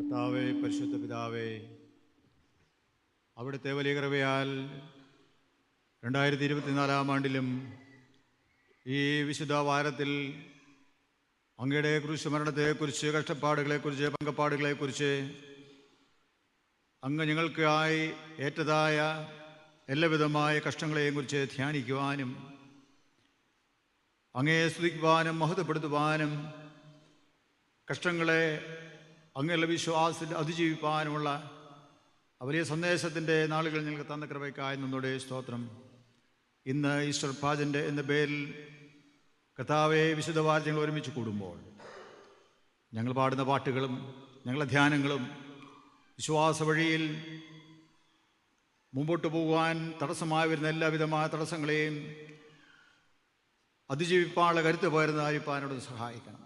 കർത്താവേ, പരിശുദ്ധ പിതാവേ, അവിടുത്തെ വലിയ കൃപയാൽ 2024 ആണ്ടിലും ഈ വിശുദ്ധ വാരത്തിൽ അങ്ങയുടെ ക്രൂശുമരണത്തെക്കുറിച്ച്, കഷ്ടപ്പാടുകളെക്കുറിച്ച്, പങ്കപ്പാടുകളെക്കുറിച്ച്, അങ്ങ് ഞങ്ങൾക്കായി ഏറ്റതായ എല്ലാവിധമായ കഷ്ടങ്ങളെയും കുറിച്ച് ധ്യാനിക്കുവാനും അങ്ങയെ സ്തുതിക്കുവാനും മഹത്വപ്പെടുത്തുവാനും കഷ്ടങ്ങളെ അങ്ങയുള്ള വിശ്വാസത്തിൽ അതിജീവിപ്പാനുമുള്ള വലിയ സന്ദേശത്തിൻ്റെ നാളുകൾ ഞങ്ങൾക്ക് തന്ന കൃപയ്ക്കായി നിന്നോടെ സ്തോത്രം. ഇന്ന് ഈസ്റ്റർ പാജൻ്റ് എന്ന പേരിൽ കർത്താവെ വിശുദ്ധ വാരങ്ങൾ ഒരുമിച്ച് കൂടുമ്പോൾ ഞങ്ങൾ പാടുന്ന പാട്ടുകളും ഞങ്ങളുടെ ധ്യാനങ്ങളും വിശ്വാസ വഴിയിൽ മുമ്പോട്ട് പോകുവാൻ തടസ്സമായി വരുന്ന എല്ലാവിധമായ തടസ്സങ്ങളെയും അതിജീവിപ്പാനുള്ള കരുത്ത് പകരുന്നതായിരിക്കാനോട് സഹായിക്കണം.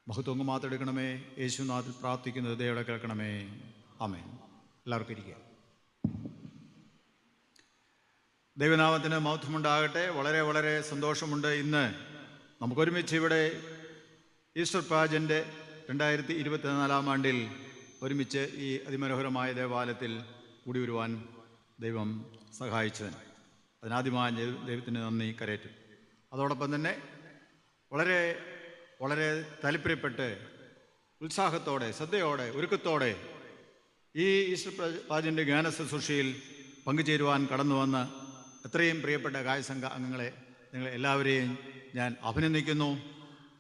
മഹത്വം മാത്രം എടുക്കണമേ. യേശുനാഥിൽ പ്രാർത്ഥിക്കുന്നത് ദൈവം കേൾക്കണമേ. ആമേൻ. എല്ലാവർക്കും ഇരിക്കുക. ദൈവനാമത്തിന് മഹത്വമുണ്ടാകട്ടെ. വളരെ വളരെ സന്തോഷമുണ്ട്. ഇന്ന് നമുക്കൊരുമിച്ച് ഇവിടെ ഈസ്റ്റർ പാജൻ്റ് 2024 ആണ്ടിൽ ഒരുമിച്ച് ഈ അതിമനോഹരമായ ദേവാലയത്തിൽ കൂടി വരുവാൻ ദൈവം സഹായിച്ചതിന് അതിനാദ്യമായി ദൈവത്തിന് നന്ദി കരയറ്റും. അതോടൊപ്പം തന്നെ വളരെ വളരെ താല്പര്യപ്പെട്ട് ഉത്സാഹത്തോടെ, ശ്രദ്ധയോടെ, ഒരുക്കത്തോടെ ഈ ഈസ്റ്റർ പാജൻ്റ് ഗാന ശുശ്രൂഷയിൽ പങ്കുചേരുവാൻ കടന്നു വന്ന എത്രയും പ്രിയപ്പെട്ട ഗായസംഘ അംഗങ്ങളെ, നിങ്ങളെ എല്ലാവരെയും ഞാൻ അഭിനന്ദിക്കുന്നു.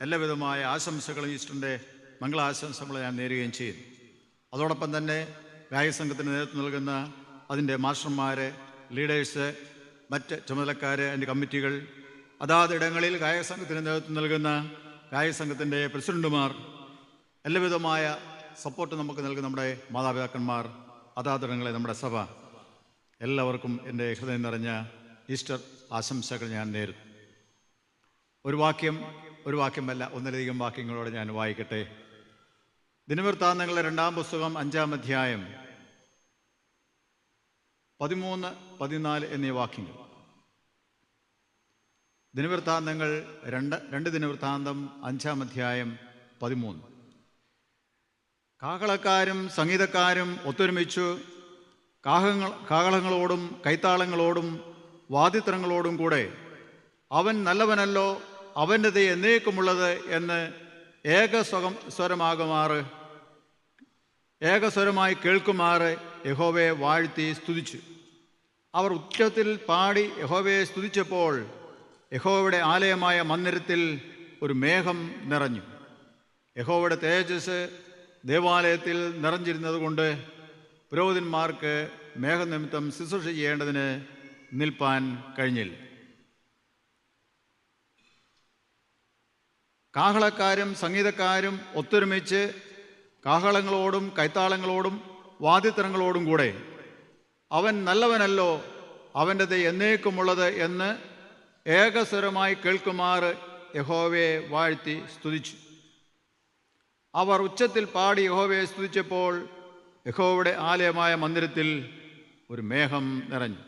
എല്ലാവിധമായ ആശംസകളും ഈസ്റ്ററിൻ്റെ മംഗളാശംസകൾ ഞാൻ നേരുകയും ചെയ്യുന്നു. അതോടൊപ്പം തന്നെ ഗായകസംഘത്തിന് നേതൃത്വം നൽകുന്ന അതിൻ്റെ മാസ്റ്റർമാർ, ലീഡേഴ്സ്, മറ്റ് ചുമതലക്കാർ, അതിൻ്റെ കമ്മിറ്റികൾ, അതാത് ഇടങ്ങളിൽ ഗായകസംഘത്തിന് നേതൃത്വം നൽകുന്ന ഗായകസംഘത്തിൻ്റെ പ്രസിഡന്റുമാർ, എല്ലാവിധമായ സപ്പോർട്ട് നമുക്ക് നൽകുന്ന നമ്മുടെ മാതാപിതാക്കന്മാർ, അതാതിടങ്ങളെ നമ്മുടെ സഭ, എല്ലാവർക്കും എൻ്റെ ഹൃദയം നിറഞ്ഞ ഈസ്റ്റർ ആശംസകൾ ഞാൻ നേരുന്നു. ഒരു വാക്യമല്ല, ഒന്നിലധികം വാക്യങ്ങളോടെ ഞാൻ വായിക്കട്ടെ. ദിനവൃത്താന്തങ്ങളുടെ 2-ാം പുസ്തകം 5-ാം അധ്യായം 13, 14 എന്നീ വാക്യങ്ങൾ. ദിനവൃത്താന്തങ്ങൾ 2 ദിനവൃത്താന്തം 5-ാം അധ്യായം 13. കാഹളക്കാരും സംഗീതക്കാരും ഒത്തൊരുമിച്ചു കാഹളങ്ങളോടും കൈത്താളങ്ങളോടും വാദ്യത്രങ്ങളോടും കൂടെ അവൻ നല്ലവനല്ലോ, അവൻ്റെത് എന്നേക്കുമുള്ളത് എന്ന് ഏകസ്വരമായി കേൾക്കുമാറ് യഹോവയെ വാഴ്ത്തി സ്തുതിച്ചു. അവർ ഉച്ചത്തിൽ പാടി യഹോവയെ സ്തുതിച്ചപ്പോൾ യഹോവയുടെ ആലയമായ മന്ദിരത്തിൽ ഒരു മേഘം നിറഞ്ഞു. യഹോവയുടെ തേജസ് ദേവാലയത്തിൽ നിറഞ്ഞിരുന്നത് കൊണ്ട് പുരോഹിതന്മാർക്ക് മേഘനിമിത്തം ശുശ്രൂഷ ചെയ്യേണ്ടതിന് നിൽപ്പാൻ കഴിഞ്ഞില്ല. കാഹളക്കാരും സംഗീതക്കാരും ഒത്തൊരുമിച്ച് കാഹളങ്ങളോടും കൈത്താളങ്ങളോടും വാദ്യത്രങ്ങളോടും കൂടെ അവൻ നല്ലവനല്ലോ, അവൻ്റെത് എന്നേക്കുമുള്ളത് എന്ന് ഏകസ്വരമായി കേൾക്കുമാറ് യഹോവയെ വാഴ്ത്തി സ്തുതിച്ചു. അവർ ഉച്ചത്തിൽ പാടി യഹോവയെ സ്തുതിച്ചപ്പോൾ യഹോവയുടെ ആലയമായ മന്ദിരത്തിൽ ഒരു മേഘം നിറഞ്ഞു.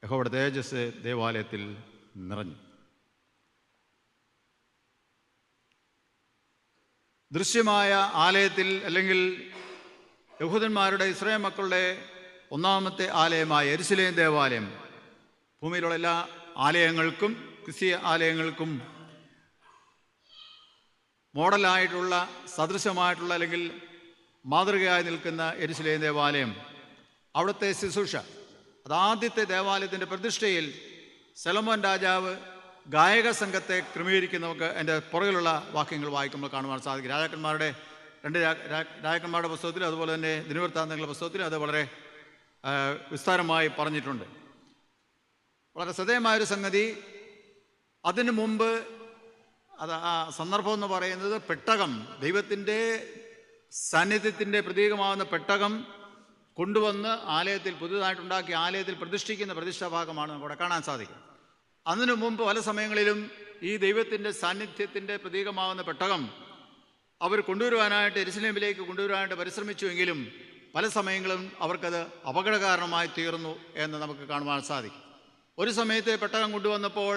യഹോവയുടെ തേജസ് ദേവാലയത്തിൽ നിറഞ്ഞു. ദൃശ്യമായ ആലയത്തിൽ, അല്ലെങ്കിൽ യഹൂദന്മാരുടെ ഇസ്രായേൽ മക്കളുടെ ഒന്നാമത്തെ ആലയമായ യെരുശലേം ദേവാലയം ഭൂമിയിലുള്ള എല്ലാ ആലയങ്ങൾക്കും ക്രിസ്തീയ ആലയങ്ങൾക്കും മോഡലായിട്ടുള്ള, സദൃശമായിട്ടുള്ള, അല്ലെങ്കിൽ മാതൃകയായി നിൽക്കുന്ന യെരുശലേം ദേവാലയം, അവിടുത്തെ ശുശ്രൂഷ, അതാദ്യത്തെ ദേവാലയത്തിൻ്റെ പ്രതിഷ്ഠയിൽ സൊലൊമോൻ രാജാവ് ഗായക സംഘത്തെ ക്രമീകരിക്കുന്ന നമുക്ക് എൻ്റെ പുറകിലുള്ള വാക്യങ്ങൾ വായിക്കുമ്പോൾ കാണുവാൻ സാധിക്കും. രാജാക്കന്മാരുടെ 2 രാജാക്കന്മാരുടെ പുസ്തകത്തിലും അതുപോലെ തന്നെ ദിനവൃത്താന്തങ്ങളുടെ പുസ്തകത്തിലും അത് വളരെ വിസ്താരമായി പറഞ്ഞിട്ടുണ്ട്. വളരെ ശ്രദ്ധേയമായൊരു സംഗതി, അതിനു മുമ്പ് ആ സന്ദർഭം എന്ന് പറയുന്നത് പെട്ടകം, ദൈവത്തിൻ്റെ സാന്നിധ്യത്തിൻ്റെ പ്രതീകമാകുന്ന പെട്ടകം കൊണ്ടുവന്ന് ആലയത്തിൽ, പുതുതായിട്ടുണ്ടാക്കിയ ആലയത്തിൽ പ്രതിഷ്ഠിക്കുന്ന പ്രതിഷ്ഠാഭാഗമാണ് നമുക്കവിടെ കാണാൻ സാധിക്കും. അതിനു മുമ്പ് പല സമയങ്ങളിലും ഈ ദൈവത്തിൻ്റെ സാന്നിധ്യത്തിൻ്റെ പ്രതീകമാകുന്ന പെട്ടകം അവർ കൊണ്ടുവരുവാനായിട്ട്, യെരുശലേമിലേക്ക് കൊണ്ടുവരുവാനായിട്ട് പരിശ്രമിച്ചുവെങ്കിലും പല സമയങ്ങളും അവർക്കത് അപകടകാരണമായി തീർന്നു എന്ന് നമുക്ക് കാണുവാൻ സാധിക്കും. ഒരു സമയത്ത് പെട്ടകം കൊണ്ടുവന്നപ്പോൾ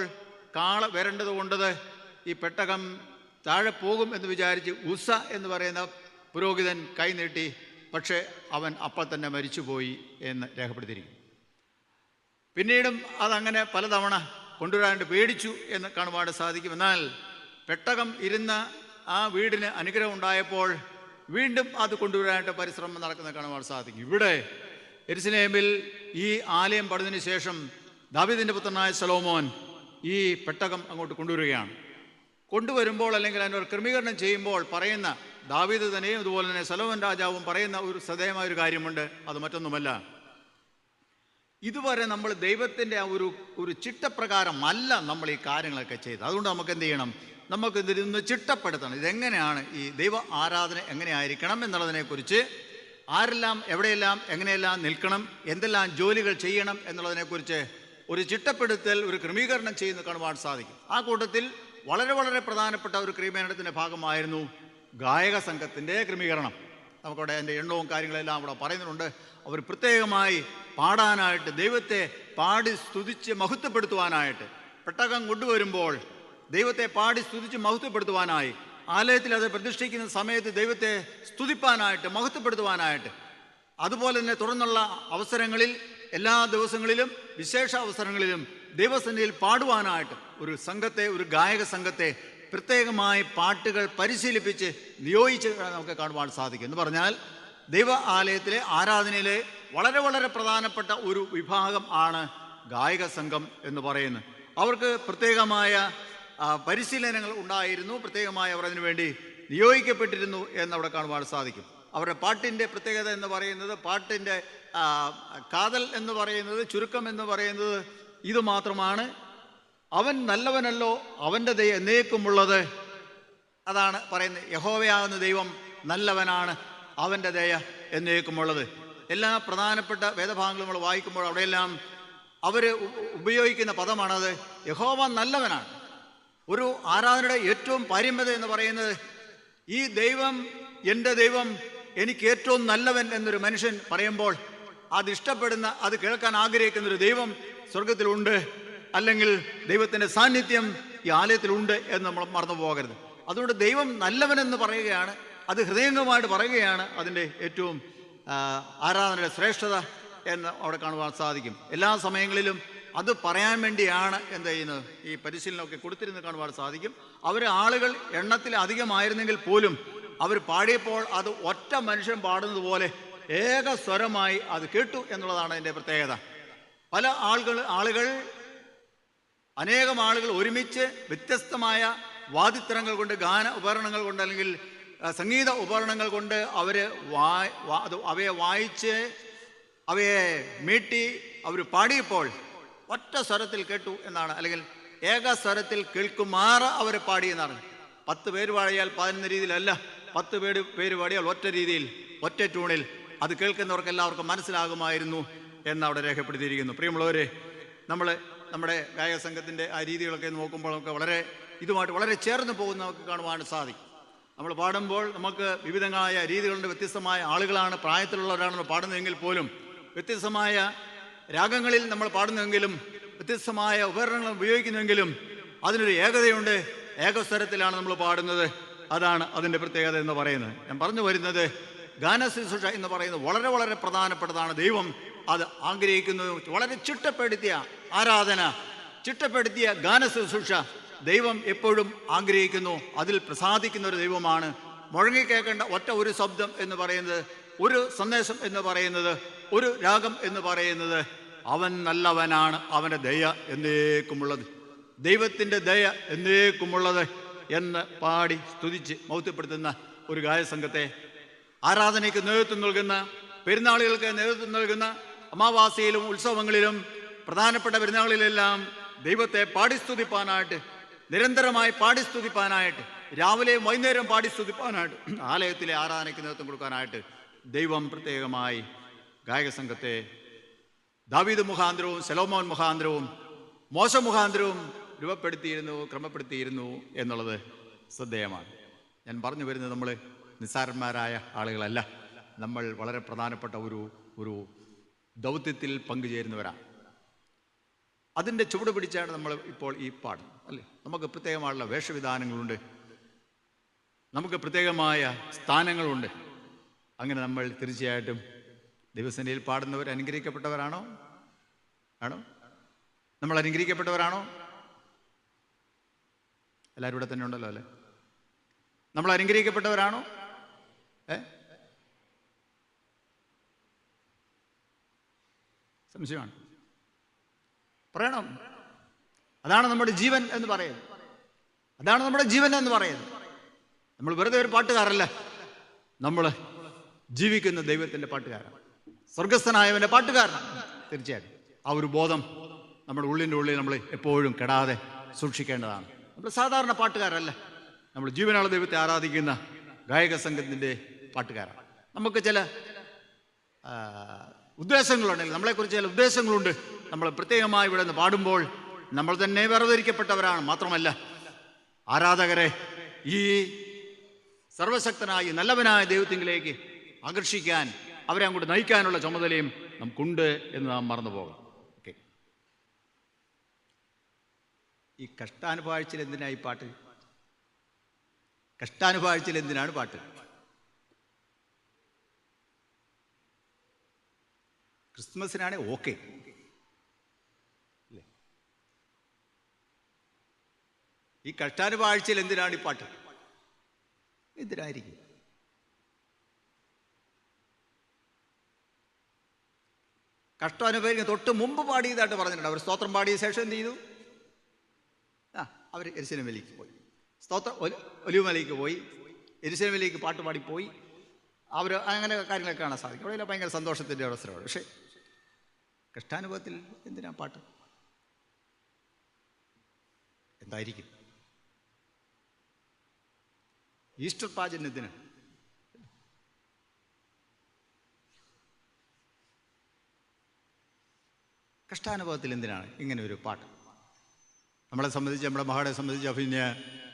കാള വരേണ്ടത് കൊണ്ട് ഈ പെട്ടകം താഴെ പോകും എന്ന് വിചാരിച്ച് ഉസ എന്ന് പറയുന്ന പുരോഹിതൻ കൈനീട്ടി, പക്ഷേ അവൻ അപ്പോൾ തന്നെ മരിച്ചുപോയി എന്ന് രേഖപ്പെടുത്തിയിരിക്കുന്നു. പിന്നീടും അതങ്ങനെ പലതവണ കൊണ്ടുവരാണ്ട് പേടിച്ചു എന്ന് കാണുവാൻ സാധിക്കും. എന്നാൽ പെട്ടകം ഇരുന്ന ആ വീടിന് അനുഗ്രഹം ഉണ്ടായപ്പോൾ വീണ്ടും അത് കൊണ്ടുവരാനായിട്ട് പരിശ്രമം നടക്കുന്നത് കാണുവാൻ സാധിക്കും. ഇവിടെ യെരുശലേമിൽ ഈ ആലയം പണിതിന് ശേഷം ദാവീദിൻ്റെ പുത്രനായ ശലോമോൻ ഈ പെട്ടകം അങ്ങോട്ട് കൊണ്ടുവരികയാണ്. കൊണ്ടുവരുമ്പോൾ അല്ലെങ്കിൽ അതിനൊരു ക്രമീകരണം ചെയ്യുമ്പോൾ പറയുന്ന ദാവീദ് തന്നെയും അതുപോലെ തന്നെ ശലോമോൻ രാജാവും പറയുന്ന ഒരു ശ്രദ്ധേയമായൊരു കാര്യമുണ്ട്. അത് മറ്റൊന്നുമല്ല, ഇതുവരെ നമ്മൾ ദൈവത്തിൻ്റെ ആ ഒരു ചിട്ടപ്രകാരം അല്ല നമ്മൾ ഈ കാര്യങ്ങളൊക്കെ ചെയ്തത്. അതുകൊണ്ട് നമുക്ക് എന്ത് ചെയ്യണം? നമുക്ക് ഇതിന്ന് ചിട്ടപ്പെടുത്തണം. ഇതെങ്ങനെയാണ് ഈ ദൈവ ആരാധന എങ്ങനെയായിരിക്കണം എന്നുള്ളതിനെക്കുറിച്ച്, ആരെല്ലാം എവിടെയെല്ലാം എങ്ങനെയെല്ലാം നിൽക്കണം, എന്തെല്ലാം ജോലികൾ ചെയ്യണം എന്നുള്ളതിനെക്കുറിച്ച് ഒരു ചിട്ടപ്പെടുത്തൽ, ഒരു ക്രമീകരണം ചെയ്യുന്നത് കാണുവാൻ സാധിക്കും. ആ കൂട്ടത്തിൽ വളരെ വളരെ പ്രധാനപ്പെട്ട ഒരു ക്രമീകരണത്തിൻ്റെ ഭാഗമായിരുന്നു ഗായക സംഘത്തിൻ്റെ ക്രമീകരണം. നമുക്കവിടെ അതിൻ്റെ എണ്ണവും കാര്യങ്ങളെല്ലാം അവിടെ പറയുന്നുണ്ട്. അവർ പ്രത്യേകമായി പാടാനായിട്ട്, ദൈവത്തെ പാടി സ്തുതിച്ച് മഹത്വപ്പെടുത്തുവാനായിട്ട്, പെട്ടകം കൊണ്ടുവരുമ്പോൾ ദൈവത്തെ പാടി സ്തുതിച്ച് മഹത്വപ്പെടുത്തുവാനായി, ആലയത്തിൽ അത് പ്രതിഷ്ഠിക്കുന്ന സമയത്ത് ദൈവത്തെ സ്തുതിപ്പാനായിട്ട്, മഹത്വപ്പെടുത്തുവാനായിട്ട്, അതുപോലെ തന്നെ തുടർന്നുള്ള അവസരങ്ങളിൽ, എല്ലാ ദിവസങ്ങളിലും വിശേഷ അവസരങ്ങളിലും ദൈവസന്നിധിയിൽ പാടുവാനായിട്ട് ഒരു സംഘത്തെ, ഒരു ഗായക സംഘത്തെ പ്രത്യേകമായി പാട്ടുകൾ പരിശീലിപ്പിച്ച് നിയോഗിച്ച് നമുക്ക് കാണുവാൻ സാധിക്കും. എന്ന് പറഞ്ഞാൽ ദൈവ ആലയത്തിലെ ആരാധനയിലെ വളരെ വളരെ പ്രധാനപ്പെട്ട ഒരു വിഭാഗം ആണ് ഗായക സംഘം എന്ന് പറയുന്നത്. അവർക്ക് പ്രത്യേകമായ പരിശീലനങ്ങൾ ഉണ്ടായിരുന്നു, പ്രത്യേകമായി അവർ അതിനുവേണ്ടി നിയോഗിക്കപ്പെട്ടിരുന്നു എന്നവിടെ കാണുവാൻ സാധിക്കും. അവരുടെ പാട്ടിൻ്റെ പ്രത്യേകത എന്ന് പറയുന്നത്, പാട്ടിൻ്റെ കാതൽ എന്ന് പറയുന്നത്, ചുരുക്കം എന്ന് പറയുന്നത് ഇത് മാത്രമാണ്: അവൻ നല്ലവനല്ലോ, അവൻ്റെ ദയ എന്നേക്കുമുള്ളത്. അതാണ് പറയുന്നത്. യഹോവയാകുന്ന ദൈവം നല്ലവനാണ്, അവൻ്റെ ദയ എന്നേക്കുമുള്ളത്. എല്ലാ പ്രധാനപ്പെട്ട വേദഭാഗങ്ങളും നമ്മൾ വായിക്കുമ്പോൾ അവിടെയെല്ലാം അവർ ഉപയോഗിക്കുന്ന പദമാണത്. യഹോവ നല്ലവനാണ്. ഒരു ആരാധനയുടെ ഏറ്റവും പാരമ്യത എന്ന് പറയുന്നത്, ഈ ദൈവം, എൻ്റെ ദൈവം എനിക്ക് ഏറ്റവും നല്ലവൻ എന്നൊരു മനുഷ്യൻ പറയുമ്പോൾ അത് ഇഷ്ടപ്പെടുന്ന, അത് കേൾക്കാൻ ആഗ്രഹിക്കുന്നൊരു ദൈവം സ്വർഗത്തിലുണ്ട്, അല്ലെങ്കിൽ ദൈവത്തിൻ്റെ സാന്നിധ്യം ഈ ആലയത്തിലുണ്ട് എന്ന് നമ്മൾ മറന്നു പോകരുത്. അതുകൊണ്ട് ദൈവം നല്ലവനെന്ന് പറയുകയാണ്, അത് ഹൃദയംഗമായിട്ട് പറയുകയാണ് അതിൻ്റെ ഏറ്റവും ആരാധനയുടെ ശ്രേഷ്ഠത എന്ന് അവിടെ കാണുവാൻ സാധിക്കും. എല്ലാ സമയങ്ങളിലും അത് പറയാൻ വേണ്ടിയാണ് എന്ത് ചെയ്യുന്നത്, ഈ പരിശീലനമൊക്കെ കൊടുത്തിരുന്ന് കാണുവാൻ സാധിക്കും. അവർ ആളുകൾ എണ്ണത്തിൽ അധികമായിരുന്നെങ്കിൽ പോലും അവർ പാടിയപ്പോൾ അത് ഒറ്റ മനുഷ്യൻ പാടുന്നത് പോലെ ഏക സ്വരമായി അത് കേട്ടു എന്നുള്ളതാണ് അതിൻ്റെ പ്രത്യേകത. പല ആളുകൾ അനേകം ആളുകൾ ഒരുമിച്ച് വ്യത്യസ്തമായ വാദിത്തരങ്ങൾ കൊണ്ട്, ഗാന ഉപകരണങ്ങൾ കൊണ്ട്, അല്ലെങ്കിൽ സംഗീത ഉപകരണങ്ങൾ കൊണ്ട് അവയെ വായിച്ച് അവയെ മീട്ടി അവർ പാടിയപ്പോൾ ഒറ്റ സ്വരത്തിൽ കേട്ടു എന്നാണ്, അല്ലെങ്കിൽ ഏക സ്വരത്തിൽ കേൾക്കുമാറ് അവർ പാടിയെന്നാണ്. 10 പേര് പാടിയാൽ 11 രീതിയിലല്ല, 10 പേര് പാടിയാൽ ഒറ്റ രീതിയിൽ, ഒറ്റ ട്യൂണിൽ അത് കേൾക്കുന്നവർക്ക് എല്ലാവർക്കും മനസ്സിലാകുമായിരുന്നു എന്നവിടെ രേഖപ്പെടുത്തിയിരിക്കുന്നു. പ്രിയമുള്ളവരെ, നമ്മുടെ ഗായക സംഘത്തിൻ്റെ ആ രീതികളൊക്കെ നോക്കുമ്പോൾ നമുക്ക് ഇതുമായിട്ട് വളരെ ചേർന്ന് പോകുന്ന നമുക്ക് കാണുവാൻ സാധിക്കും. നമ്മൾ പാടുമ്പോൾ നമുക്ക് വിവിധങ്ങളായ രീതികളുണ്ട്. വ്യത്യസ്തമായ ആളുകളാണ്, പ്രായത്തിലുള്ളവരാണ് പാടുന്നതെങ്കിൽ പോലും, വ്യത്യസ്തമായ രാഗങ്ങളിൽ നമ്മൾ പാടുന്നെങ്കിലും, വ്യത്യസ്തമായ ഉപകരണങ്ങൾ ഉപയോഗിക്കുന്നെങ്കിലും അതിനൊരു ഏകതയുണ്ട്. ഏകസ്വരത്തിലാണ് നമ്മൾ പാടുന്നത്. അതാണ് അതിൻ്റെ പ്രത്യേകത എന്ന് പറയുന്നത്. ഞാൻ പറഞ്ഞു വരുന്നത്, ഗാനശുശ്രൂഷ എന്ന് പറയുന്നത് വളരെ വളരെ പ്രധാനപ്പെട്ടതാണ്. ദൈവം അത് ആഗ്രഹിക്കുന്നത്. വളരെ ചിട്ടപ്പെടുത്തിയ ആരാധന, ചിട്ടപ്പെടുത്തിയ ഗാനശുശ്രൂഷ ദൈവം എപ്പോഴും ആഗ്രഹിക്കുന്നു. അതിൽ പ്രസാദിക്കുന്ന ഒരു ദൈവമാണ്. മുഴങ്ങിക്കേൾക്കേണ്ട ഒരു ശബ്ദം എന്ന് പറയുന്നത്, ഒരു സന്ദേശം എന്ന് പറയുന്നത്, ഒരു രാഗം എന്ന് പറയുന്നത്, അവൻ നല്ലവനാണ്, അവൻ്റെ ദയ എന്നേക്കുമുള്ളത്, ദൈവത്തിൻ്റെ ദയ എന്നേക്കുമുള്ളത് എന്ന് പാടി സ്തുതിച്ച് മഹത്വപ്പെടുത്തുന്ന ഒരു ഗായസംഘത്തെ, ആരാധനയ്ക്ക് നേതൃത്വം നൽകുന്ന, പെരുന്നാളുകൾക്ക് നേതൃത്വം നൽകുന്ന, അമാവാസിയിലും ഉത്സവങ്ങളിലും പ്രധാനപ്പെട്ട പെരുന്നാളിലെല്ലാം ദൈവത്തെ പാടിസ്തുതിപ്പാനായിട്ട്, നിരന്തരമായി പാടിസ്തുതിപ്പാനായിട്ട്, രാവിലെയും വൈകുന്നേരം പാടിസ്തുതിപ്പാനായിട്ട്, ആലയത്തിലെ ആരാധനയ്ക്ക് നേതൃത്വം കൊടുക്കാനായിട്ട് ദൈവം പ്രത്യേകമായി ഗായക സംഘത്തെ ദാവീദ് മുഖാന്തരവും ശലോമോൻ മുഖാന്തരവും മോശ മുഖാന്തരവും രൂപപ്പെടുത്തിയിരുന്നു, ക്രമപ്പെടുത്തിയിരുന്നു എന്നുള്ളത് ശ്രദ്ധേയമാണ്. ഞാൻ പറഞ്ഞു വരുന്നത്, നമ്മൾ നിസ്സാരന്മാരായ ആളുകളല്ല. നമ്മൾ വളരെ പ്രധാനപ്പെട്ട ഒരു ദൗത്യത്തിൽ പങ്കുചേരുന്നവരാണ്. അതിൻ്റെ ചുവട് പിടിച്ചാണ് നമ്മൾ ഇപ്പോൾ ഈ പാടും, അല്ലേ? നമുക്ക് പ്രത്യേകമായുള്ള വേഷവിധാനങ്ങളുണ്ട്, നമുക്ക് പ്രത്യേകമായ സ്ഥാനങ്ങളുണ്ട്. അങ്ങനെ നമ്മൾ തീർച്ചയായിട്ടും ദൈവസന്നിധിയിൽ പാടുന്നവർ അനുഗ്രഹിക്കപ്പെട്ടവരാണോ? ആണോ? നമ്മൾ അനുഗ്രഹിക്കപ്പെട്ടവരാണോ? എല്ലാവരും ഇവിടെ തന്നെ ഉണ്ടല്ലോ അല്ലേ? നമ്മൾ അനുഗ്രഹിക്കപ്പെട്ടവരാണോ? സംശയമാണ്. പറയണം. അതാണ് നമ്മുടെ ജീവൻ എന്ന് പറയുന്നത്. അതാണ് നമ്മുടെ ജീവൻ എന്ന് പറയുന്നത്. നമ്മൾ വെറുതെ ഒരു പാട്ടുകാരല്ല, നമ്മൾ ജീവിക്കുന്ന ദൈവത്തിൻ്റെ പാട്ടുകാരാണ്, സ്വർഗസ്ഥനായവൻ്റെ പാട്ടുകാരനാണ്. തീർച്ചയായിട്ടും ആ ഒരു ബോധം നമ്മുടെ ഉള്ളിൻ്റെ ഉള്ളിൽ നമ്മൾ എപ്പോഴും കെടാതെ സൂക്ഷിക്കേണ്ടതാണ്. നമ്മൾ സാധാരണ പാട്ടുകാരല്ല, നമ്മൾ ജീവനുള്ള ദൈവത്തെ ആരാധിക്കുന്ന ഗായക സംഘത്തിൻ്റെ പാട്ടുകാരാണ്. നമുക്ക് ചില ഉദ്ദേശങ്ങളുണ്ടെങ്കിൽ, നമ്മളെക്കുറിച്ച് ചില ഉദ്ദേശങ്ങളുണ്ട്. നമ്മൾ പ്രത്യേകമായി ഇവിടെ നിന്ന് പാടുമ്പോൾ നമ്മൾ തന്നെ വേർതിരിക്കപ്പെട്ടവരാണ്. മാത്രമല്ല, ആരാധകരെ ഈ സർവശക്തനായ നല്ലവനായ ദൈവത്തിങ്കിലേക്ക് ആകർഷിക്കാൻ, അവരെ അങ്ങോട്ട് നയിക്കാനുള്ള ചുമതലയും നമുക്കുണ്ട് എന്ന് നാം മറന്നു പോകാം. ഓക്കെ, ഈ കഷ്ടാനുഭവാഴ്ചയിൽ എന്തിനാണ് ഈ പാട്ട്? കഷ്ടാനുഭവാഴ്ചയിൽ എന്തിനാണ് പാട്ട്? ക്രിസ്മസിനാണ് ഓക്കെ അല്ലേ? ഈ കഷ്ടാനുഭവാഴ്ചയിൽ എന്തിനാണ് ഈ പാട്ട്? എന്തിനായിരിക്കും? കഷ്ടം അനുഭവിക്കുന്ന തൊട്ട് മുമ്പ് പാടിയതായിട്ട് പറഞ്ഞിട്ടുണ്ട്. അവർ സ്തോത്രം പാടിയ ശേഷം എന്ത് ചെയ്തു? അവർ യെരുശലേമിലേക്ക് പോയി, ഒലിവുമലയ്ക്ക് പോയി, യെരുശലേമിലേക്ക് പാട്ട് പാടിപ്പോയി. അവർ അങ്ങനെ കാര്യങ്ങളൊക്കെ കാണാൻ സാധിക്കും. അവിടെ ഭയങ്കര സന്തോഷത്തിൻ്റെ അവസരമാണ്. പക്ഷേ കഷ്ടാനുഭവത്തിൽ എന്തിനാ പാട്ട്? എന്തായിരിക്കും? ഈസ്റ്റർ പാചന്യത്തിന് കഷ്ടാനുഭവത്തിൽ എന്തിനാണ് ഇങ്ങനെ ഒരു പാട്ട്? നമ്മളെ സംബന്ധിച്ച്, നമ്മുടെ മഹാടെ സംബന്ധിച്ച് പിന്നെ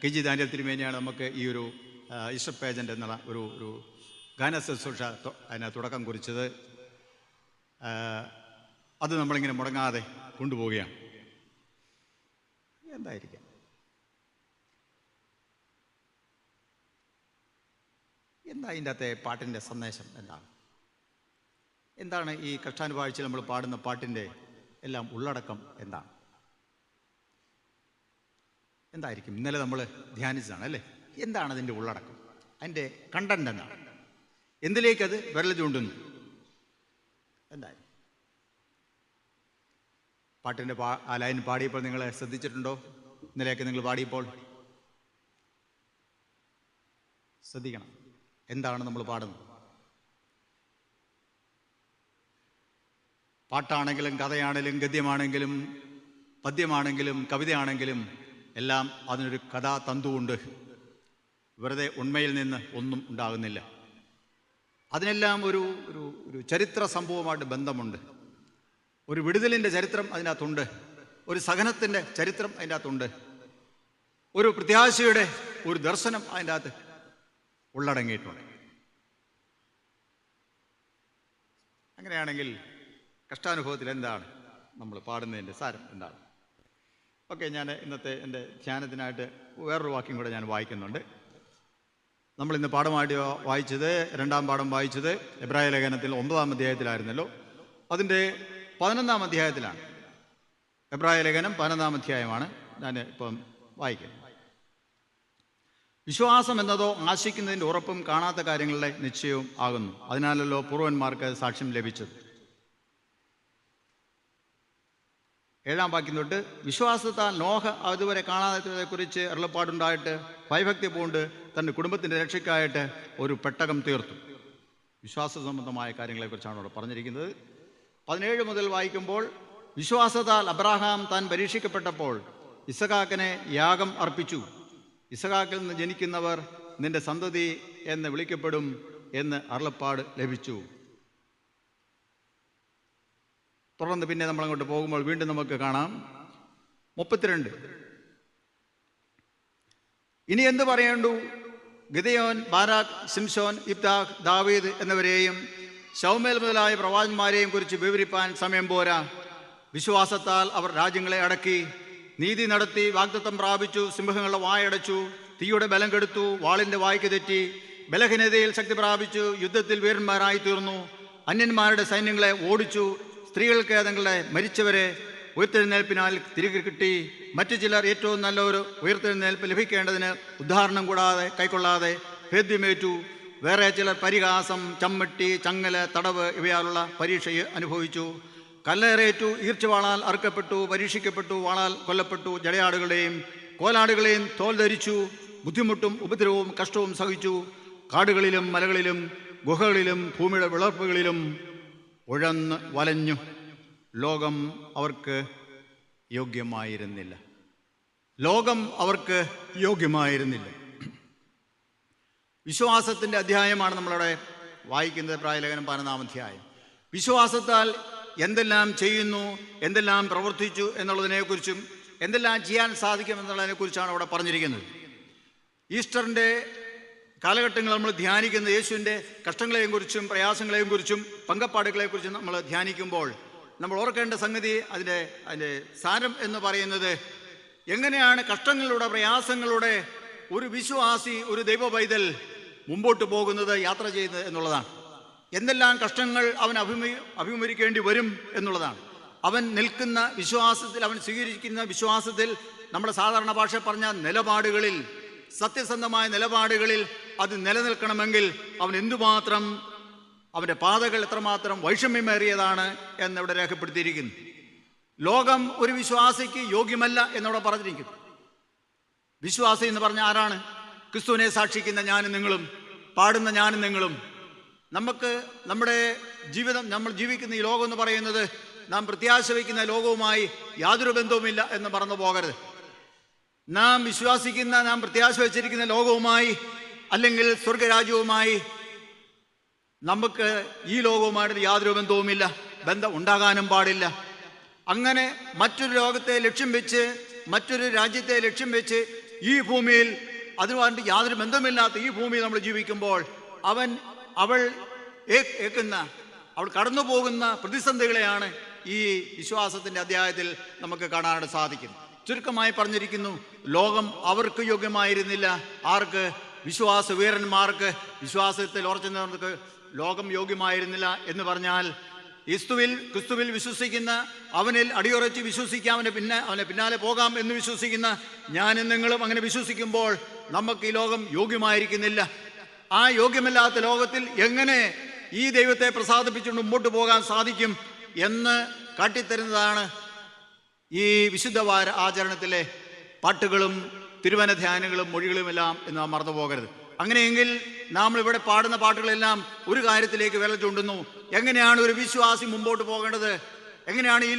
KG ദാനിയേൽ തിരുമേനിയാണ് നമുക്ക് ഈ ഒരു ഈസ്റ്റർ പേജൻ്റ് എന്നുള്ള ഒരു ഗാന ശുശ്രൂഷ അതിന് തുടക്കം കുറിച്ചത്. അത് നമ്മളിങ്ങനെ മുടങ്ങാതെ കൊണ്ടുപോവുകയാണ്. എന്തായിരിക്കാം? എന്താ ഇതിൻ്റെ അകത്തെ പാട്ടിൻ്റെ സന്ദേശം? എന്താണ് ഈ കഷ്ടാനുഭവാഴ്ചയിൽ നമ്മൾ പാടുന്ന പാട്ടിൻ്റെ എല്ലാം ഉള്ളടക്കം? എന്തായിരിക്കും? ഇന്നലെ നമ്മൾ ധ്യാനിച്ചതാണ് അല്ലേ? എന്താണ് അതിൻ്റെ ഉള്ളടക്കം? അതിൻ്റെ കണ്ടന്റ് എന്താണ്? എന്തിലേക്കത് വിരൽ ചൂണ്ടുന്നു? എന്തായാലും പാട്ടിൻ്റെ ആ ലൈൻ പാടിയപ്പോൾ നിങ്ങൾ ശ്രദ്ധിച്ചിട്ടുണ്ടോ? ഇന്നലെയൊക്കെ നിങ്ങൾ പാടിയപ്പോൾ ശ്രദ്ധിക്കണം. എന്താണ് നമ്മൾ പാടുന്നത്? പാട്ടാണെങ്കിലും കഥയാണെങ്കിലും ഗദ്യമാണെങ്കിലും പദ്യമാണെങ്കിലും കവിതയാണെങ്കിലും എല്ലാം അതിനൊരു കഥാതന്തുവുണ്ട്. വെറുതെ ഉണ്മയിൽ നിന്ന് ഒന്നും ഉണ്ടാകുന്നില്ല. അതിനെല്ലാം ഒരു ചരിത്ര സംഭവമായിട്ട് ബന്ധമുണ്ട്. ഒരു വിടുതലിൻ്റെ ചരിത്രം അതിനകത്തുണ്ട്, ഒരു സഹനത്തിൻ്റെ ചരിത്രം അതിൻ്റെ അകത്തുണ്ട്, ഒരു പ്രത്യാശയുടെ ഒരു ദർശനം അതിൻ്റെ അകത്ത് ഉള്ളടങ്ങിയിട്ടുണ്ട്. അങ്ങനെയാണെങ്കിൽ കഷ്ടാനുഭവത്തിൽ എന്താണ് നമ്മൾ പാടുന്നതിൻ്റെ സാരം എന്താണ്? ഓക്കെ, ഞാൻ ഇന്നത്തെ എൻ്റെ ധ്യാനത്തിനായിട്ട് വേറൊരു വാക്യം കൂടെ ഞാൻ വായിക്കുന്നുണ്ട്. നമ്മളിന്ന് പാഠമായിട്ട് വായിച്ചത്, രണ്ടാം പാഠം വായിച്ചത് എബ്രായ ലേഖനത്തിൽ 9-ാം അധ്യായത്തിലായിരുന്നല്ലോ. അതിൻ്റെ 11-ാം അധ്യായത്തിലാണ്. എബ്രായ ലേഖനം 11-ാം അധ്യായമാണ് ഞാൻ ഇപ്പം വായിക്കുന്നത്. വിശ്വാസം എന്നതോ ആശിക്കുന്നതിൻ്റെ ഉറപ്പും കാണാത്ത കാര്യങ്ങളുടെ നിശ്ചയവും ആകുന്നു. അതിനാലല്ലോ പൂർവന്മാർക്ക് സാക്ഷ്യം ലഭിച്ചത്. 7-ാം വാക്യം തൊട്ട്, വിശ്വാസത്താൽ നോഹ അതുവരെ കാണാത്തതിനെക്കുറിച്ച് അരുളപ്പാടുണ്ടായിട്ട് ഭയഭക്തി പൂണ്ട് തൻ്റെ കുടുംബത്തിൻ്റെ രക്ഷയ്ക്കായിട്ട് ഒരു പെട്ടകം തീർത്തു. വിശ്വാസ സംബന്ധമായ കാര്യങ്ങളെക്കുറിച്ചാണ് അവിടെ പറഞ്ഞിരിക്കുന്നത്. 17 മുതൽ വായിക്കുമ്പോൾ, വിശ്വാസത്താൽ അബ്രാഹാം താൻ പരീക്ഷിക്കപ്പെട്ടപ്പോൾ ഇസഹാക്കിനെ യാഗം അർപ്പിച്ചു. ഇസഹാക്കിൽ നിന്ന് ജനിക്കുന്നവർ നിന്റെ സന്തതി എന്ന് വിളിക്കപ്പെടും എന്ന് അരുളപ്പാട് ലഭിച്ചു. തുടർന്ന് പിന്നെ നമ്മളങ്ങോട്ട് പോകുമ്പോൾ വീണ്ടും നമുക്ക് കാണാം 32. ഇനി എന്ത് പറയേണ്ടു? ഗിദെയോൻ, ബാരാക്ക്, ശിംശോൻ, ഇബ്താഹ്, ദാവീദ് എന്നിവരെയും ശൗമേൽ മുതലായ പ്രവാചകന്മാരെയും കുറിച്ച് വിവരിപ്പാൻ സമയം പോരാ. വിശ്വാസത്താൽ അവർ രാജ്യങ്ങളെ അടക്കി, നീതി നടത്തി, വാഗ്ദത്തം പ്രാപിച്ചു, സിംഹങ്ങളുടെ വായടച്ചു, തീയുടെ ബലം കെടുത്തു, വാളിൻ്റെ വായ്ക്ക് തെറ്റി, ബലഹീനതയിൽ ശക്തി പ്രാപിച്ചു, യുദ്ധത്തിൽ വീരന്മാരായി തീർന്നു, അന്യന്മാരുടെ സൈന്യങ്ങളെ ഓടിച്ചു, സ്ത്രീകൾക്ക് തങ്ങളുടെ മരിച്ചവരെ ഉയർത്തെഴുന്നേൽപ്പിനാൽ തിരികെ കിട്ടി. മറ്റു ചിലർ ഏറ്റവും നല്ലൊരു ഉയർത്തെഴുന്നേൽപ്പ് ലഭിക്കേണ്ടതിന് ഉദാഹരണം കൂടാതെ കൈക്കൊള്ളാതെ ഭേദ്യമേറ്റു. വേറെ ചിലർ പരിഹാസം, ചമ്മട്ടി, ചങ്ങല, തടവ് ഇവയാലുള്ള പരീക്ഷ അനുഭവിച്ചു. കല്ലേറേറ്റു, ഈർച്ചവാളാൽ അറുക്കപ്പെട്ടു, പരീക്ഷിക്കപ്പെട്ടു, വാളാൽ കൊല്ലപ്പെട്ടു. ജടയാടുകളെയും കോലാടുകളെയും തോൽ ധരിച്ചു. ബുദ്ധിമുട്ടും ഉപദ്രവവും കഷ്ടവും സഹിച്ചു. കാടുകളിലും മലകളിലും ഗുഹകളിലും ഭൂമിയുടെ വിളർപ്പുകളിലും ഉഴന്ന് വലഞ്ഞു. ലോകം അവർക്ക് യോഗ്യമായിരുന്നില്ല. ലോകം അവർക്ക് യോഗ്യമായിരുന്നില്ല. വിശ്വാസത്തിൻ്റെ അധ്യായമാണ് നമ്മളിവിടെ വായിക്കുന്നത്. പ്രായലേഖനം 11-ാം അധ്യായം. വിശ്വാസത്താൽ എന്തെല്ലാം ചെയ്യുന്നു, എന്തെല്ലാം പ്രവർത്തിച്ചു എന്നുള്ളതിനെക്കുറിച്ചും എന്തെല്ലാം ചെയ്യാൻ സാധിക്കും എന്നുള്ളതിനെക്കുറിച്ചാണ് അവിടെ പറഞ്ഞിരിക്കുന്നത്. ഈസ്റ്ററിൻ്റെ കാലഘട്ടങ്ങൾ നമ്മൾ ധ്യാനിക്കുന്നത് യേശുവിൻ്റെ കഷ്ടങ്ങളെയും കുറിച്ചും പ്രയാസങ്ങളെയും കുറിച്ചും പങ്കപ്പാടുകളെക്കുറിച്ചും നമ്മൾ ധ്യാനിക്കുമ്പോൾ നമ്മൾ ഓർക്കേണ്ട സംഗതി, അതിൻ്റെ സാരം എന്ന് പറയുന്നത്, എങ്ങനെയാണ് കഷ്ടങ്ങളിലൂടെ പ്രയാസങ്ങളിലൂടെ ഒരു വിശ്വാസി, ഒരു ദൈവ പൈതൽ മുമ്പോട്ട് പോകുന്നത്, യാത്ര ചെയ്യുന്നത് എന്നുള്ളതാണ്. എന്തെല്ലാം കഷ്ടങ്ങൾ അവൻ അഭിമുഖീകരിക്കേണ്ടി വരും എന്നുള്ളതാണ്. അവൻ നിൽക്കുന്ന വിശ്വാസത്തിൽ, അവൻ സ്വീകരിക്കുന്ന വിശ്വാസത്തിൽ, നമ്മുടെ സാധാരണ ഭാഷ പറഞ്ഞ നിലപാടുകളിൽ, സത്യസന്ധമായ നിലപാടുകളിൽ അത് നിലനിൽക്കണമെങ്കിൽ അവൻ എന്തുമാത്രം, അവൻ്റെ പാതകൾ എത്രമാത്രം വൈഷമ്യമേറിയതാണ് എന്നിവിടെ രേഖപ്പെടുത്തിയിരിക്കുന്നു. ലോകം ഒരു വിശ്വാസിക്ക് യോഗ്യമല്ല എന്നവിടെ പറഞ്ഞിരിക്കുന്നു. വിശ്വാസി എന്ന് പറഞ്ഞ ആരാണ്? ക്രിസ്തുവിനെ സാക്ഷിക്കുന്ന ഞാനും നിങ്ങളും, പാടുന്ന ഞാനും നിങ്ങളും. നമുക്ക് നമ്മുടെ ജീവിതം, നമ്മൾ ജീവിക്കുന്ന ഈ ലോകം എന്ന് പറയുന്നത് നാം പ്രത്യാശ വയ്ക്കുന്ന ലോകവുമായി യാതൊരു ബന്ധവുമില്ല എന്ന് മറന്നു പോകരുത്. നാം വിശ്വസിക്കുന്ന, നാം പ്രത്യാശ വച്ചിരിക്കുന്ന ലോകവുമായി അല്ലെങ്കിൽ സ്വർഗരാജ്യവുമായി നമുക്ക് ഈ ലോകവുമായിട്ട് യാതൊരു ബന്ധവുമില്ല, ബന്ധം ഉണ്ടാകാനും പാടില്ല. അങ്ങനെ മറ്റൊരു ലോകത്തെ ലക്ഷ്യം വെച്ച്, മറ്റൊരു രാജ്യത്തെ ലക്ഷ്യം വെച്ച് ഈ ഭൂമിയിൽ അതുമായിട്ട് യാതൊരു ബന്ധമില്ലാത്ത ഈ ഭൂമിയിൽ നമ്മൾ ജീവിക്കുമ്പോൾ അവൾ കടന്നു പോകുന്ന പ്രതിസന്ധികളെയാണ് ഈ വിശ്വാസത്തിൻ്റെ അധ്യായത്തിൽ നമുക്ക് കാണാനായിട്ട് സാധിക്കും. ചുരുക്കമായി പറഞ്ഞിരിക്കുന്നു, ലോകം അവർക്ക് യോഗ്യമായിരുന്നില്ല. ആർക്ക്? വിശ്വാസ വീരന്മാർക്ക്, വിശ്വാസത്തിൽ ഉറച്ചു നിന്നവർക്ക് ലോകം യോഗ്യമായിരുന്നില്ല. എന്ന് പറഞ്ഞാൽ ക്രിസ്തുവിൽ വിശ്വസിക്കുന്ന, അവനിൽ അടിയുറച്ച് വിശ്വസിക്കാം, അവനെ പിന്നാലെ പോകാം എന്ന് വിശ്വസിക്കുന്ന ഞാനും നിങ്ങളും അങ്ങനെ വിശ്വസിക്കുമ്പോൾ നമുക്ക് ഈ ലോകം യോഗ്യമായിരിക്കുന്നില്ല. ആ യോഗ്യമല്ലാത്ത ലോകത്തിൽ എങ്ങനെ ഈ ദൈവത്തെ പ്രസാദിപ്പിച്ചുകൊണ്ട് മുമ്പോട്ട് പോകാൻ സാധിക്കും എന്ന് കാട്ടിത്തരുന്നതാണ് ഈ വിശുദ്ധ വാര ആചരണത്തിലെ പാട്ടുകളും തിരുവന ധ്യാനങ്ങളും മൊഴികളുമെല്ലാം എന്ന് നാം മറന്നു പോകരുത്. അങ്ങനെയെങ്കിൽ നാം ഇവിടെ പാടുന്ന പാട്ടുകളെല്ലാം ഒരു കാര്യത്തിലേക്ക് വിരൽ ചൂണ്ടുന്നു. എങ്ങനെയാണ് ഒരു വിശ്വാസി മുമ്പോട്ട് പോകേണ്ടത്? എങ്ങനെയാണ് ഈ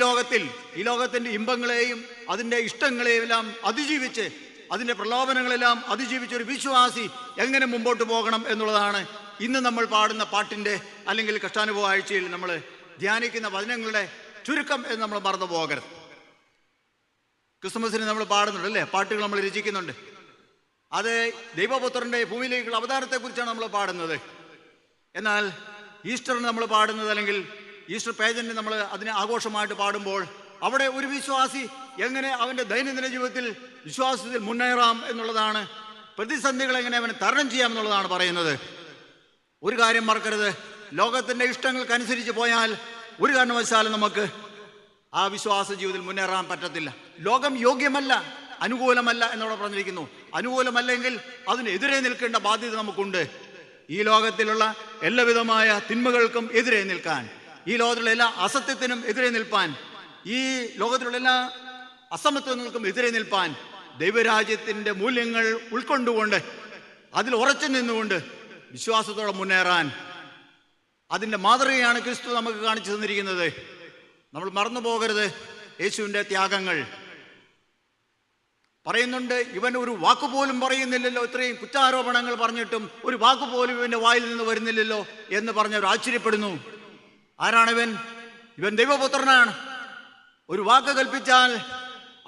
ലോകത്തിൻ്റെ ഇമ്പങ്ങളെയും അതിൻ്റെ ഇഷ്ടങ്ങളെയും എല്ലാം അതിജീവിച്ച്, അതിൻ്റെ പ്രലോഭനങ്ങളെല്ലാം അതിജീവിച്ച് ഒരു വിശ്വാസി എങ്ങനെ മുമ്പോട്ട് പോകണം എന്നുള്ളതാണ് ഇന്ന് നമ്മൾ പാടുന്ന പാട്ടിൻ്റെ അല്ലെങ്കിൽ കഷ്ടാനുഭവ ആഴ്ചയിൽ നമ്മൾ ധ്യാനിക്കുന്ന വചനങ്ങളുടെ ചുരുക്കം എന്ന് നമ്മൾ മറന്നു പോകരുത്. ക്രിസ്മസിന് നമ്മൾ പാടുന്നുണ്ട് അല്ലേ, പാട്ടുകൾ നമ്മൾ രചിക്കുന്നുണ്ട്. അത് ദൈവപുത്രൻ്റെ ഭൂമിയിലേക്കുള്ള അവതാരത്തെക്കുറിച്ചാണ് നമ്മൾ പാടുന്നത്. എന്നാൽ ഈസ്റ്ററിന് നമ്മൾ പാടുന്നത്, അല്ലെങ്കിൽ ഈസ്റ്റർ പേജന്റ് നമ്മൾ അതിനെ ആഘോഷമായിട്ട് പാടുമ്പോൾ അവിടെ ഒരു വിശ്വാസി എങ്ങനെ അവൻ്റെ ദൈനംദിന ജീവിതത്തിൽ വിശ്വാസത്തിൽ മുന്നേറാം എന്നുള്ളതാണ്, പ്രതിസന്ധികൾ എങ്ങനെ അവന് തരണം ചെയ്യാം എന്നുള്ളതാണ് പറയുന്നത്. ഒരു കാര്യം മറക്കരുത്, ലോകത്തിൻ്റെ ഇഷ്ടങ്ങൾക്കനുസരിച്ച് പോയാൽ ഒരു കാരണവശാലും നമുക്ക് ആ വിശ്വാസ ജീവിതത്തിൽ മുന്നേറാൻ പറ്റത്തില്ല. ലോകം യോഗ്യമല്ല, അനുകൂലമല്ല എന്നവിടെ പറഞ്ഞിരിക്കുന്നു. അനുകൂലമല്ലെങ്കിൽ അതിനെതിരെ നിൽക്കേണ്ട ബാധ്യത നമുക്കുണ്ട്. ഈ ലോകത്തിലുള്ള എല്ലാവിധമായ തിന്മകൾക്കും എതിരെ നിൽക്കാൻ, ഈ ലോകത്തിലുള്ള എല്ലാ അസത്യത്തിനും എതിരെ നിൽപ്പാൻ, ഈ ലോകത്തിലുള്ള എല്ലാ അസമത്വങ്ങൾക്കും എതിരെ നിൽപ്പാൻ, ദൈവരാജ്യത്തിൻ്റെ മൂല്യങ്ങൾ ഉൾക്കൊണ്ടുകൊണ്ട് അതിൽ ഉറച്ചു നിന്നുകൊണ്ട് വിശ്വാസത്തോടെ മുന്നേറാൻ അതിൻ്റെ മാതൃകയാണ് ക്രിസ്തു നമുക്ക് കാണിച്ചു തന്നിരിക്കുന്നത്. നമ്മൾ മറന്നു പോകരുത് യേശുവിൻ്റെ ത്യാഗങ്ങൾ. പറയുന്നുണ്ട്, ഇവൻ ഒരു വാക്കുപോലും പറയുന്നില്ലല്ലോ, ഇത്രയും കുറ്റാരോപണങ്ങൾ പറഞ്ഞിട്ടും ഒരു വാക്കുപോലും ഇവൻ്റെ വായിൽ നിന്ന് വരുന്നില്ലല്ലോ എന്ന് പറഞ്ഞവർ ആശ്ചര്യപ്പെടുന്നു. ആരാണിവൻ? ഇവൻ ദൈവപുത്രനാണ്. ഒരു വാക്ക് കൽപ്പിച്ചാൽ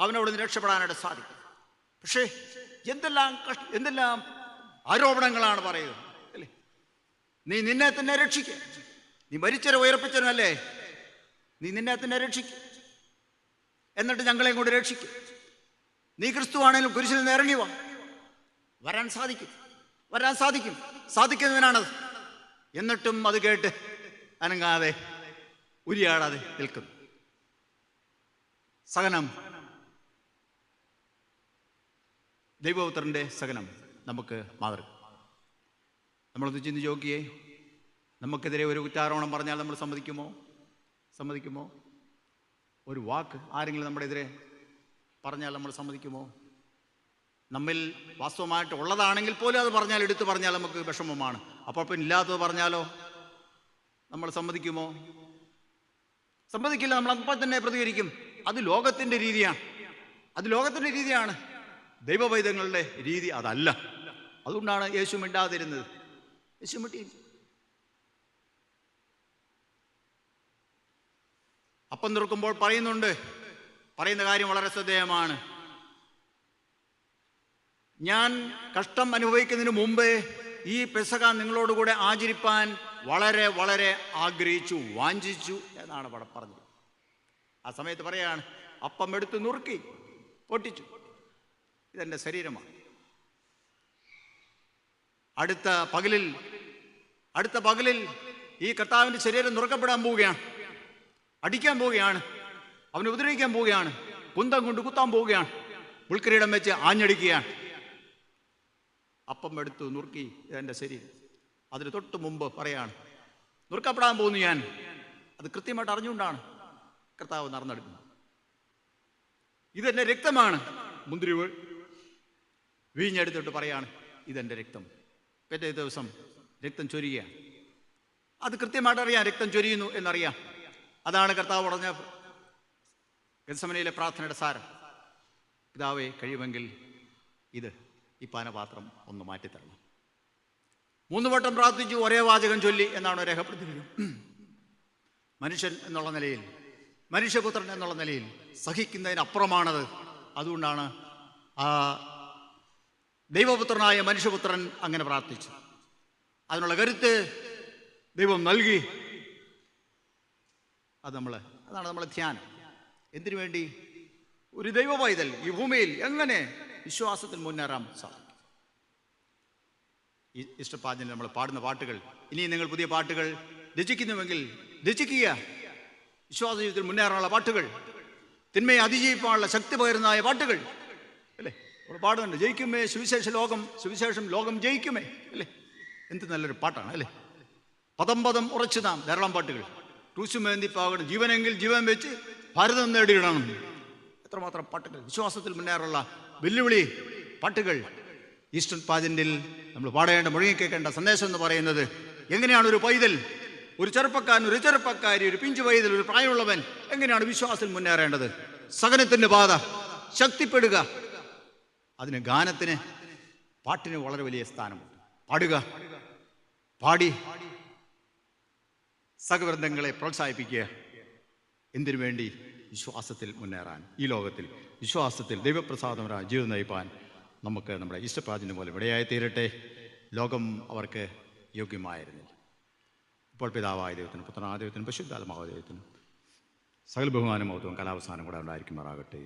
അവനോട് രക്ഷപ്പെടാനായിട്ട് സാധിക്കും. പക്ഷേ എന്തെല്ലാം ആരോപണങ്ങളാണ് പറയുക അല്ലേ? നീ നിന്നെ തന്നെ രക്ഷിക്കുക, നീ മരിച്ചവരെ ഉയർപ്പിച്ചവനല്ലേ, നീ നിന്നെ തന്നെ രക്ഷിക്കുക, എന്നിട്ട് ഞങ്ങളെയും കൊണ്ട് രക്ഷിക്കുക. നീ ക്രിസ്തു ആണെങ്കിലും കുരിശിൽ നിന്ന് ഇറങ്ങി വരാൻ സാധിക്കും. വരാൻ സാധിക്കുന്നവനാണത്. എന്നിട്ടും അത് കേട്ട് അനങ്ങാതെ ഉരിയാടാതെ നിൽക്കുന്നു. സഹനം, ദൈവപുത്രൻ്റെ സഹനം നമുക്ക് മാതൃക. നമ്മളൊന്ന് ചിന്തിച്ച് നോക്കിയേ, നമുക്കെതിരെ ഒരു കുറ്റാരോപണം പറഞ്ഞാൽ നമ്മൾ സമ്മതിക്കുമോ? ഒരു വാക്ക് ആരെങ്കിലും നമ്മുടെ എതിരെ പറഞ്ഞാൽ നമ്മൾ സമ്മതിക്കുമോ? നമ്മിൽ വാസ്തവമായിട്ട് ഉള്ളതാണെങ്കിൽ പോലും അത് എടുത്തു പറഞ്ഞാൽ നമുക്ക് വിഷമമാണ്. അപ്പോൾ പിന്നെ ഇല്ലാത്തത് പറഞ്ഞാലോ നമ്മൾ സമ്മതിക്കുമോ? സമ്മതിക്കില്ല. നമ്മൾ അപ്പോൾ തന്നെ പ്രതികരിക്കും. അത് ലോകത്തിൻ്റെ രീതിയാണ്. ദൈവവൈദ്യങ്ങളുടെ രീതി അതല്ല. അതുകൊണ്ടാണ് യേശു മിണ്ടാതിരുന്നത്. യേശു മിണ്ടി. അപ്പം തുറക്കുമ്പോൾ പറയുന്ന കാര്യം വളരെ ശ്രദ്ധേയമാണ്. ഞാൻ കഷ്ടം അനുഭവിക്കുന്നതിന് മുമ്പേ ഈ പെസഹ നിങ്ങളോടുകൂടെ ആചരിപ്പാൻ വളരെ വളരെ ആഗ്രഹിച്ചു, വാഞ്ചിച്ചു എന്നാണ് അവിടെ പറഞ്ഞത്. ആ സമയത്ത് പറയാണ്, അപ്പം എടുത്ത് നുറുക്കി പൊട്ടിച്ചു, ഇതെൻ്റെ ശരീരമാണ്. അടുത്ത പകലിൽ ഈ കർത്താവിൻ്റെ ശരീരം നുറുക്കപ്പെടാൻ പോവുകയാണ്, അടിക്കാൻ പോവുകയാണ്, അവനെ ഉപദ്രവിക്കാൻ പോവുകയാണ്, കുന്തം കൊണ്ട് കുത്താൻ പോവുകയാണ്, ഉൾക്കിരീടം വെച്ച് ആഞ്ഞടിക്കുകയാണ്. അപ്പം എടുത്തു നുറുക്കി, ഇതെൻ്റെ ശരീരം. അതിന് തൊട്ട് മുമ്പ് പറയാണ്, നുറുക്കപ്പെടാൻ പോകുന്നു ഞാൻ. അത് കൃത്യമായിട്ട് അറിഞ്ഞുകൊണ്ടാണ് കർത്താവ് നടന്നെടുക്കുന്നത്. ഇതെൻ്റെ രക്തമാണ്. മുന്തിരി വീഞ്ഞെടുത്തിട്ട് പറയാണ്, ഇതെൻ്റെ രക്തം. പിറ്റേ ദിവസം രക്തം ചൊരിയുകയാണ്. അത് കൃത്യമായിട്ട് അറിയാം, രക്തം ചൊരിയുന്നു എന്നറിയാം. അതാണ് കർത്താവ് പറഞ്ഞ ഗെത്സമനയിലെ പ്രാർത്ഥനയുടെ സാരം. പിതാവേ, കഴിയുമെങ്കിൽ ഈ പാനപാത്രം ഒന്ന് മാറ്റിത്തരണം. 3 വട്ടം പ്രാർത്ഥിച്ചു, ഒരേ വാചകം ചൊല്ലി എന്നാണ് രേഖപ്പെടുത്തിയിരിക്കുന്നത്. മനുഷ്യൻ എന്നുള്ള നിലയിൽ, മനുഷ്യപുത്രൻ എന്നുള്ള നിലയിൽ സഹിക്കുന്നതിനപ്പുറമാണത്. അതുകൊണ്ടാണ് ആ ദൈവപുത്രനായ മനുഷ്യപുത്രൻ അങ്ങനെ പ്രാർത്ഥിച്ചു. അതിനുള്ള കരുത്ത് ദൈവം നൽകി. അതാണ് നമ്മളെ ധ്യാനം. എന്തിനു വേണ്ടി? ഒരു ദൈവ പൈതൽ ഈ ഭൂമിയിൽ എങ്ങനെ വിശ്വാസത്തിൽ മുന്നേറാൻ സാധിക്കും? ഈ ഈസ്റ്റർ പാതിന് നമ്മൾ പാടുന്ന പാട്ടുകൾ, ഇനി നിങ്ങൾ പുതിയ പാട്ടുകൾ രചിക്കുന്നുവെങ്കിൽ രചിക്കുക. വിശ്വാസ ജീവിതത്തിൽ മുന്നേറാനുള്ള പാട്ടുകൾ, തിന്മയെ അതിജീവിക്കാനുള്ള ശക്തി പകരുന്നതായ പാട്ടുകൾ അല്ലേ നമ്മൾ പാടുന്നുണ്ട്. ജയിക്കുമേ സുവിശേഷം ലോകം ജയിക്കുമേ അല്ലേ. എന്ത് നല്ലൊരു പാട്ടാണ് അല്ലേ. പദം ഉറച്ചു നാം, ധാരാളം പാട്ടുകൾ. ക്രൂശുമേന്തി പാകണം, ജീവനെങ്കിൽ ജീവൻ വെച്ച് ഭാരതം നേടിയിടണം. എത്രമാത്രം പാട്ടുകൾ, വിശ്വാസത്തിൽ മുന്നേറുള്ള വെല്ലുവിളി പാട്ടുകൾ. ഈസ്റ്റർ പാതിൻ്റിൽ നമ്മൾ പാടേണ്ട, മുഴങ്ങിക്കേൾക്കേണ്ട സന്ദേശം എന്ന് പറയുന്നത്, എങ്ങനെയാണ് ഒരു പൈതൽ, ഒരു ചെറുപ്പക്കാരൻ, ഒരു ചെറുപ്പക്കാരി, ഒരു പിഞ്ചു പൈതൽ, ഒരു പ്രായമുള്ളവൻ എങ്ങനെയാണ് വിശ്വാസത്തിൽ മുന്നേറേണ്ടത്? സഹനത്തിൻ്റെ പാത, ശക്തിപ്പെടുക. അതിന് ഗാനത്തിന്, പാട്ടിന് വളരെ വലിയ സ്ഥാനമുണ്ട്. പാടി സഹവൃന്ദങ്ങളെ പ്രോത്സാഹിപ്പിക്കുക. എന്തിനു വേണ്ടി? വിശ്വാസത്തിൽ മുന്നേറാൻ, ഈ ലോകത്തിൽ വിശ്വാസത്തിൽ ദൈവപ്രസാദപരമായ ജീവിതം നയിപ്പാൻ നമുക്ക് നമ്മുടെ ഈസ്റ്റർ പ്രാർത്ഥന പോലെ ഇവിടെയായി തീരട്ടെ. ലോകം അവർക്ക് യോഗ്യമായിരുന്നില്ല. ഇപ്പോൾ പിതാവായ ദൈവത്തിനും പുത്രനായ ദൈവത്തിനും പരിശുദ്ധാത്മാവായ ദൈവത്തിനും സകല ബഹുമാനമഹത്വവും കലാവസാനം കൂടെ ഉണ്ടായിരിക്കുമാറാകട്ടെ.